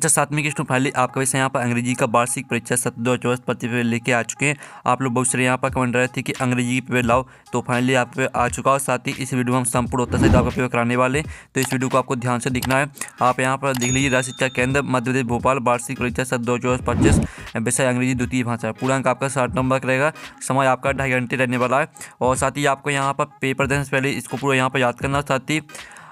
अच्छा, 7वीं की student finally आपका वैसे यहाँ पर अंग्रेजी का वार्षिक परीक्षा 2024 पेपर लेके आ चुके हैं। आप लोग बहुत सारे यहाँ पर कमेंट रहे थे कि अंग्रेजी की पेपर लाओ, तो फाइनली आप पे आ चुका हो। साथ ही इस वीडियो में हम संपूर्ण उत्तर सहित आपका पेपर कराने वाले, तो इस वीडियो को आपको ध्यान से दिखना है। आप यहाँ पर देख लीजिए, राज्य शिक्षा केंद्र मध्य प्रदेश भोपाल वार्षिक परीक्षा 2024-25 विषय अंग्रेजी द्वितीय भाषा। पूरा अंक आपका 60 नंबर का रहेगा। समय आपका 2.5 घंटे रहने वाला है। और साथ ही आपको यहाँ पर पेपर देने से पहले इसको पूरा यहाँ पर याद करना। साथ ही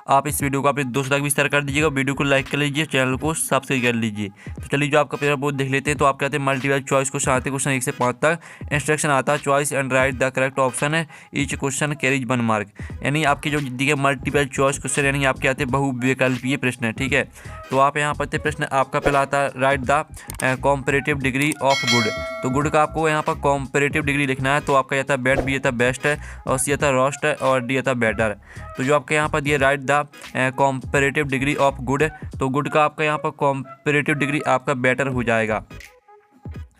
आप इस वीडियो को अपने दोस्तों तक भी शेयर कर दीजिएगा, वीडियो को लाइक कर लीजिए, चैनल को सब्सक्राइब कर लीजिए। तो चलिए जो आपका पेपर बहुत देख लेते हैं। तो आप कहते हैं मल्टीपल चॉइस क्वेश्चन आते हैं, क्वेश्चन 1 से 5 तक इंस्ट्रक्शन आता है, choice and right the correct option है, ईच क्वेश्चन कैरीज 1 मार्क। यानी आपकी जो दिए मल्टीपल चॉइस क्वेश्चन यानी आपके आते हैं बहुविकल्पीय प्रश्न है, ठीक है। तो आप यहाँ पर प्रश्न आपका पहला आता है, write the comparative degree of good. तो गुड का आपको यहाँ पर कॉम्परेटिव डिग्री लिखना है। तो आपका ये था बेड, बी ये था बेस्ट है, और सी था रोस्ट है, और डी था बेटर। तो जो आपके यहाँ पर दिए right the comparative degree of good, तो गुड का आपका यहाँ पर कॉम्परेटिव डिग्री आपका बेटर हो जाएगा।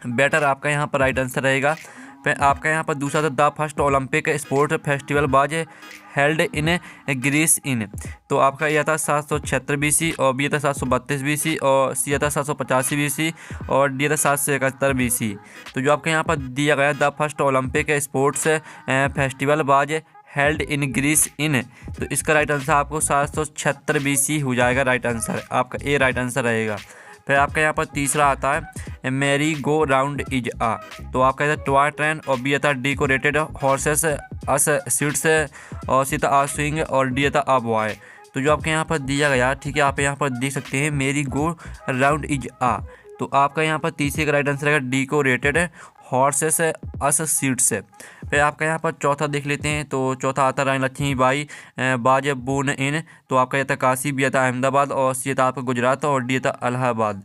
बेटर आपका यहाँ पर राइट आंसर रहेगा। फिर आपका यहाँ पर दूसरा था, the first Olympic sport festival was held in Greece in. तो आपका यह था 776 BC, और बी था 732 BC, और सी था 785 BC, और डी था 771 BC। तो जो आपके यहाँ पर दिया गया, the first Olympic sports festival was held in Greece in, तो इसका राइट आंसर आपको 776 BC हो जाएगा। राइट आंसर आपका ए राइट आंसर रहेगा। फिर आपका यहाँ पर तीसरा आता है, मैरी गो राउंड इज आ। तो आपका था टॉय ट्रेन, और बी था डेकोरेटेड हॉर्सेस अस सीट्स, और सी था आ स्विंग, और डी था आ बॉय। तो जो आपके यहाँ पर दिया गया, ठीक है, आप यहाँ पर देख सकते हैं मैरी गो राउंड इज आ। तो आपका यहाँ पर तीसरे का राइट आंसर रहेगा, डेकोरेटेड हॉर्सेस अस सीट्स। फिर आपका यहाँ पर चौथा देख लेते हैं। तो चौथा आता रानी लक्ष्मीबाई बाज बोर्न इन। तो आपका यह था काशी, बी था अहमदाबाद, और सी था आपका गुजरात, और डी था इलाहाबाद।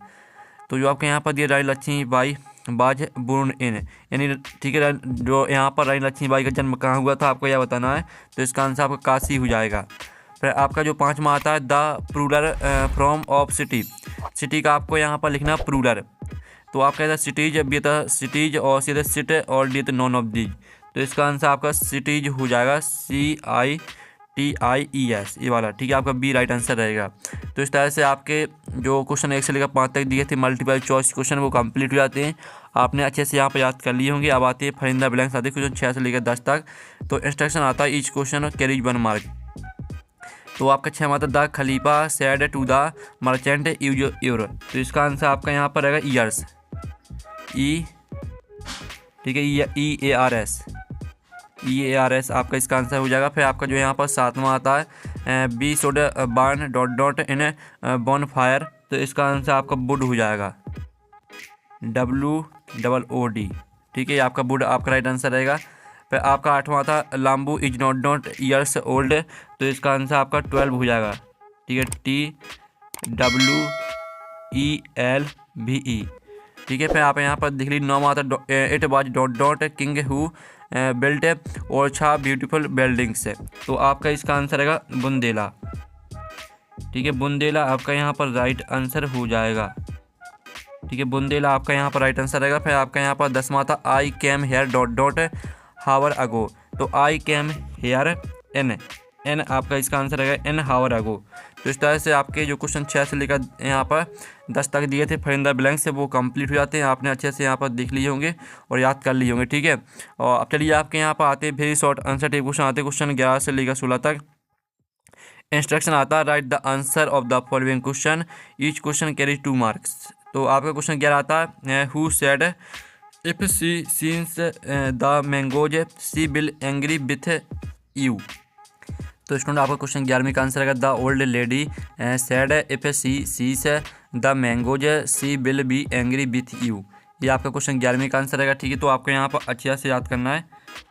तो जो आपके यहाँ पर दिया, रानी लक्ष्मीबाई बाज बोर्न इन, यानी ठीक है, जो यहाँ पर रानी लक्ष्मीबाई का जन्म कहाँ हुआ था आपको यह बताना है। तो इसका आंसर आपका काशी हो जाएगा। फिर आपका जो पाँचवा आता है, the plural from of city. City का आपको यहाँ पर लिखना प्लूरल। तो आपका था सिटीज, बी था सिटीज, और सी था सिट, और डी था नॉन ऑफ दीज। तो इसका आंसर आपका सिटीज हो जाएगा, CITIES ये वाला, ठीक है, आपका बी राइट आंसर रहेगा। तो इस तरह से आपके जो क्वेश्चन 1 से लेकर 5 तक दिए थे मल्टीपल चॉइस क्वेश्चन, वो कंप्लीट हो जाते हैं। आपने अच्छे से यहाँ पर याद कर लिए होंगे। अब आते हैं फरिंदा ब्लैंक्स आते हैं क्वेश्चन 6 से लेकर 10 तक। तो इंस्ट्रक्शन आता है, ईच क्वेश्चन कैरीज 1 मार्क। तो आपका 6 आता, द खलीफा said to the merchant use your. तो इसका आंसर आपका यहाँ पर रहेगा ईयर्स, ठीक है, EARS आपका इसका आंसर हो जाएगा। फिर आपका जो यहाँ पर 7वां आता है, be should burn dot dot in bonfire. तो इसका आंसर आपका वुड हो जाएगा, WOOD, ठीक है, आपका वुड आपका राइट आंसर रहेगा। फिर आपका 8वां था, लाम्बू इज नॉट ईयर्स ओल्ड। तो इसका आंसर आपका 12 हो जाएगा, ठीक है, TWELVE, ठीक है। फिर आप यहाँ पर देख लीजिए 9वां आता, it was dot dot king who built Orchha beautiful buildings. तो आपका इसका आंसर रहेगा बुंदेला, ठीक है, बुंदेला आपका यहाँ पर राइट आंसर हो जाएगा, ठीक है, बुंदेला आपका यहाँ पर राइट आंसर रहेगा। फिर आपका यहाँ पर 10वां था, I came here dot dot hour ago. तो आई कैम हेयर एन आपका इसका आंसर रहेगा एन हावर अगो। तो इस तरह से आपके जो क्वेश्चन 6 से लेकर यहाँ पर 10 तक दिए थे फरिंदा ब्लैंक से, वो कंप्लीट हो जाते हैं। आपने अच्छे से यहाँ पर देख लिए होंगे और याद कर लिए होंगे, ठीक है। और अब चलिए आपके यहाँ पर आते हैं very short answer type question आते हैं, क्वेश्चन 11 से लेकर 16 तक। इंस्ट्रक्शन आता है, write the answer of the following question, each question carries 2 marks. तो आपका क्वेश्चन 11 आता है, हु सेड इफ सी सीन्स the mangoes she will angry with you. तो स्टूडेंट आपका क्वेश्चन 11वीं का आंसर है, the old lady said if she sees the mangoes she will be angry with you. ये आपका क्वेश्चन 11वीं का आंसर रहेगा, ठीक है। तो आपको यहाँ पर अच्छे से याद करना है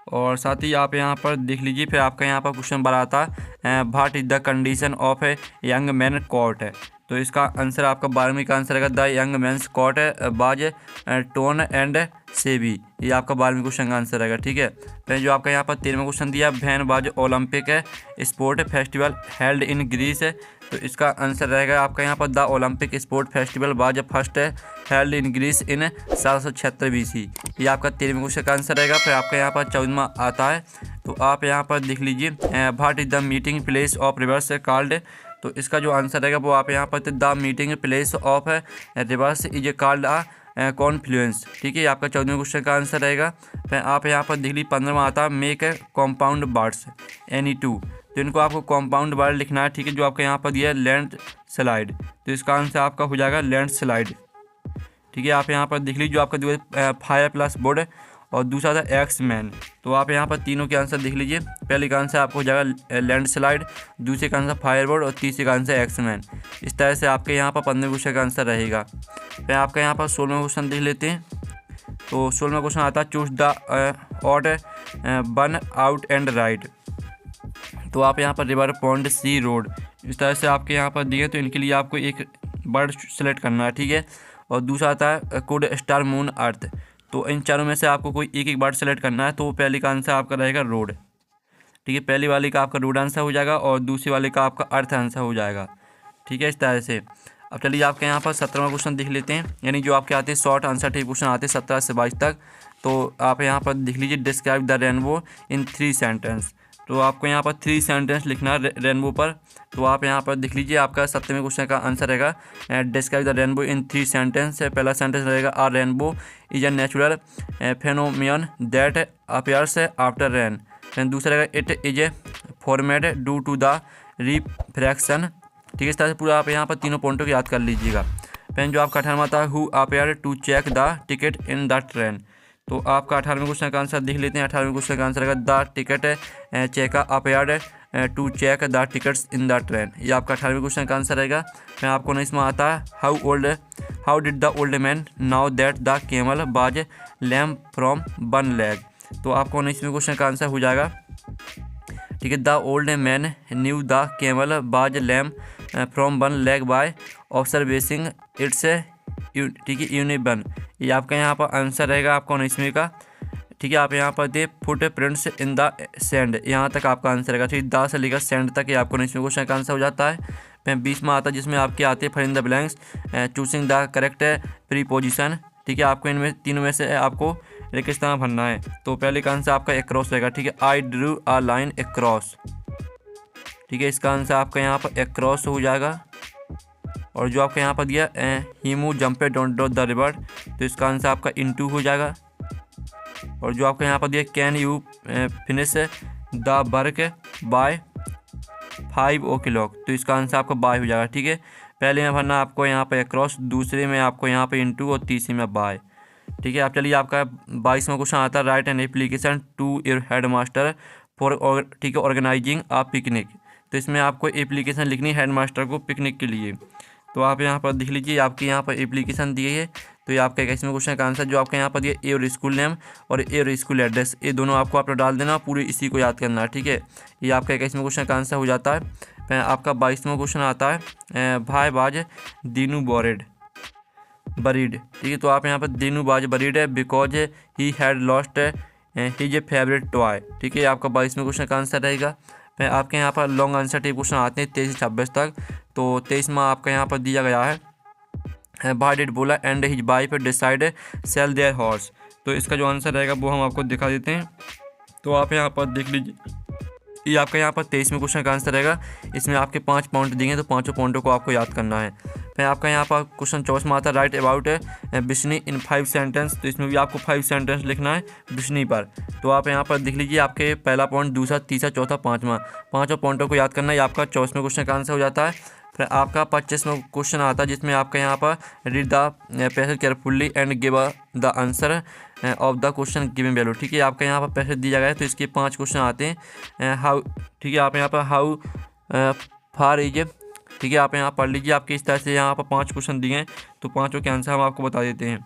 और साथ ही आप यहाँ पर देख लीजिए। फिर आपका यहाँ पर क्वेश्चन 12 आता है, what is the condition of a young man coat. तो इसका आंसर आपका 12वीं का आंसर रहेगा, the young man's coat was torn and shabby. ये आपका 12वीं क्वेश्चन का आंसर रहेगा, ठीक है। फिर जो आपका यहाँ पर 13वां क्वेश्चन दिया, when was Olympic sport festival held in Greece. तो इसका आंसर रहेगा आपका यहाँ पर, the Olympic sport festival was first held in Greece in 776 BC। ये आपका 13वें क्वेश्चन का आंसर रहेगा। फिर आपका यहाँ पर 14वां आता है, तो आप यहाँ पर देख लीजिए, what is the meeting place of reverse called. तो इसका जो आंसर रहेगा वो आप यहाँ पर the meeting place of reverse is called Confluence. ठीक है, आपका 14वें क्वेश्चन का आंसर रहेगा। फिर आप यहाँ पर देख लीजिए 15वां आता है make compound words any two. तो इनको आपको कॉम्पाउंड वर्ड लिखना है। ठीक है, जो आपका यहाँ पर दिया है लैंड स्लाइड, तो इसका आंसर आपका हो जाएगा लैंड स्लाइड। ठीक है, आप यहाँ पर देख लीजिए जो आपका जो फायर प्लस बोर्ड और दूसरा था एक्स मैन। तो आप यहाँ पर तीनों के आंसर देख लीजिए। पहले का आंसर आपको हो जाएगा लैंड स्लाइड, दूसरे का आंसर फायर बोर्ड और तीसरे का आंसर एक्स मैन। इस तरह से आपके यहाँ पर 15वें क्वेश्चन का आंसर रहेगा। फिर आपका यहाँ पर 16वां क्वेश्चन देख लेते हैं। तो 16वां क्वेश्चन आता है choose the odd one out and right. तो आप यहाँ पर रिवर पॉन्ड सी रोड, इस तरह से आपके यहाँ पर दिए। तो इनके लिए आपको एक वर्ड सेलेक्ट करना है। ठीक है, और दूसरा आता है कुड स्टार मून अर्थ। तो इन चारों में से आपको कोई एक एक वर्ड सेलेक्ट करना है। तो पहले का आंसर आपका रहेगा रोड। ठीक है, पहली वाले का आपका रोड आंसर हो जाएगा और दूसरी वाले का आपका अर्थ आंसर हो जाएगा। ठीक है, इस तरह से। अब चलिए आपके यहाँ पर 17वां क्वेश्चन देख लेते हैं, यानी जो आपके आते हैं शॉर्ट आंसर टाइप क्वेश्चन आते हैं 17 से 22 तक। तो आप यहाँ पर देख लीजिए describe the rainbow in 3 sentence. तो आपको यहाँ पर 3 सेंटेंस लिखना है रेनबो पर। तो आप यहाँ पर देख लीजिए आपका 17वें क्वेश्चन का आंसर रहेगा describe the rainbow in 3 sentence. पहला सेंटेंस रहेगा a rainbow is a natural phenomenon that appears after rain. फिर दूसरा रहेगा it is a formed due to the refraction. ठीक है, इस तरह से पूरा आप यहाँ पर तीनों पॉइंटों को याद कर लीजिएगा। फिर जो आपका 18वां था who appear to check the ticket in the train. तो आपका 18वें क्वेश्चन का आंसर देख लेते हैं। 18वें क्वेश्चन का आंसर रहेगा the ticket check appeared to check the tickets in the train. ये आपका 18वें क्वेश्चन का आंसर रहेगा। फिर आपको 19वां आता है how did the old man know that the camel was lame from one leg. तो आपको 19वें क्वेश्चन का आंसर हो जाएगा। ठीक है, the old man knew the camel was lame from one leg by observation its. ठीक है, यूनिबन। ये आपका यहाँ पर आंसर रहेगा आपका 19वें का। ठीक है, आप यहाँ पर the footprints in the sand, यहाँ तक आपका आंसर रहेगा। ठीक है, द से लेकर सैंड तक ये आपको 19वें क्वेश्चन का आंसर हो जाता है। फिर 20वां आता है जिसमें आपके आते हैं fill in the blanks choosing the correct preposition. ठीक है, आपको इनमें तीनों में से आपको रेगिस्तान भरना है। तो पहले का आंसर आपका एक्रॉस रहेगा। ठीक है, I drew a line across. ठीक है, इसका आंसर आपका यहाँ पर एक्रॉस हो जाएगा। और जो आपका यहाँ पर दिया हीमू जंपे डोंट द रिवर, तो इसका आंसर आपका इनटू हो जाएगा। और जो आपका यहाँ पर दिया can you finish the work by 5 o'clock, तो इसका आंसर आपका बाय हो जाएगा। ठीक है, पहले में भरना आपको यहाँ पर अक्रॉस, दूसरे में आपको यहाँ पर इनटू और तीसरे में बाय। ठीक है, आप चलिए आपका 22वां क्वेश्चन आता है write an application to your head master for ठीक है ऑर्गेनाइजिंग आ पिकनिक। तो इसमें आपको एप्लीकेशन लिखनी है हेड मास्टर को पिकनिक के लिए। तो आप यहाँ पर देख लीजिए आपकी यहाँ पर एप्लीकेशन दी है। तो ये आपका 21वें क्वेश्चन का आंसर जो आपका यहाँ पर दिया ए और स्कूल नेम और ए और स्कूल एड्रेस, ये दोनों आपको आप डाल देना, पूरी इसी को याद करना है। ठीक है, ये आपका 21वें क्वेश्चन का आंसर हो जाता है। फिर आपका 22वां क्वेश्चन आता है भाई बाज दीनू बोरेड बरीड। ठीक है, तो आप यहाँ पर दीनू बाज बरीड है because he had lost his favourite toy. ठीक है, आपका 22वें क्वेश्चन का आंसर रहेगा। फिर आपके यहाँ पर लॉन्ग आंसर टाइप क्वेश्चन आते हैं 23 से 26 तक। तो 23वां आपका यहाँ पर दिया गया है भाई did Bhola and his wife decide sell their horse. तो इसका जो आंसर रहेगा वो हम आपको दिखा देते हैं। तो आप यहाँ पर देख लीजिए, ये आपका यहाँ पर 23वें क्वेश्चन का आंसर रहेगा। इसमें आपके 5 पॉइंट दिए हैं, तो 5 पॉइंटों को आपको याद करना है। फिर आपका यहाँ पर क्वेश्चन 24वां आता है राइट अबाउट बिश्नी इन 5 सेंटेंस। तो इसमें भी आपको 5 सेंटेंस लिखना है बिश्नी पर। तो आप यहाँ पर देख लीजिए आपके पहला पॉइंट, दूसरा, तीसरा, चौथा, 5वां, 5 पॉइंटों को याद करना है। ये आपका 24वें क्वेश्चन का आंसर हो जाता है। फिर आपका 25वां क्वेश्चन आता है जिसमें आपका यहाँ पर read the passage carefully and give the answer of the question given value. ठीक है, आपका यहाँ पर पैसेज दिया गया है, तो इसके 5 क्वेश्चन आते हैं। हाउ, ठीक है, आप यहाँ पर हाउ फार इज। ठीक है, आप यहाँ पढ़ लीजिए, आपके इस तरह से यहाँ पर 5 क्वेश्चन दिए हैं, तो 5 के आंसर हम आपको बता देते हैं।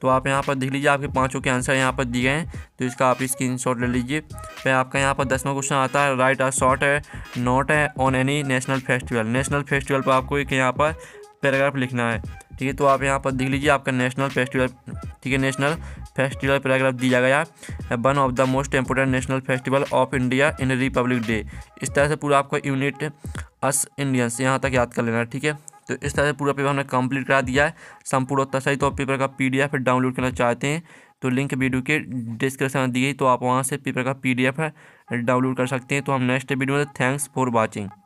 तो आप यहाँ पर देख लीजिए आपके 5 के आंसर यहाँ पर दिए हैं, तो इसका आप स्क्रीनशॉट ले लीजिए। फिर आपका यहाँ पर 10वां क्वेश्चन आता है right a short note on any national festival. National festival पर आपको एक यहाँ पर पैराग्राफ लिखना है। ठीक है, तो आप यहाँ पर देख लीजिए आपका नेशनल फेस्टिवल। ठीक है, नेशनल फेस्टिवल पैराग्राफ दिया गया है one of the most important national festival of India in Republic day. इस तरह से पूरा आपका यूनिट अस इंडियंस यहाँ तक याद कर लेना है। ठीक है, तो इस तरह से पूरा पेपर हमने कंप्लीट करा दिया है संपूर्ण उत्तर सही। तो पेपर का PDF डाउनलोड करना चाहते हैं तो लिंक वीडियो के डिस्क्रिप्शन में दी गई, तो आप वहाँ से पेपर का PDF डाउनलोड कर सकते हैं। तो हम नेक्स्ट वीडियो में, थैंक्स फॉर वॉचिंग।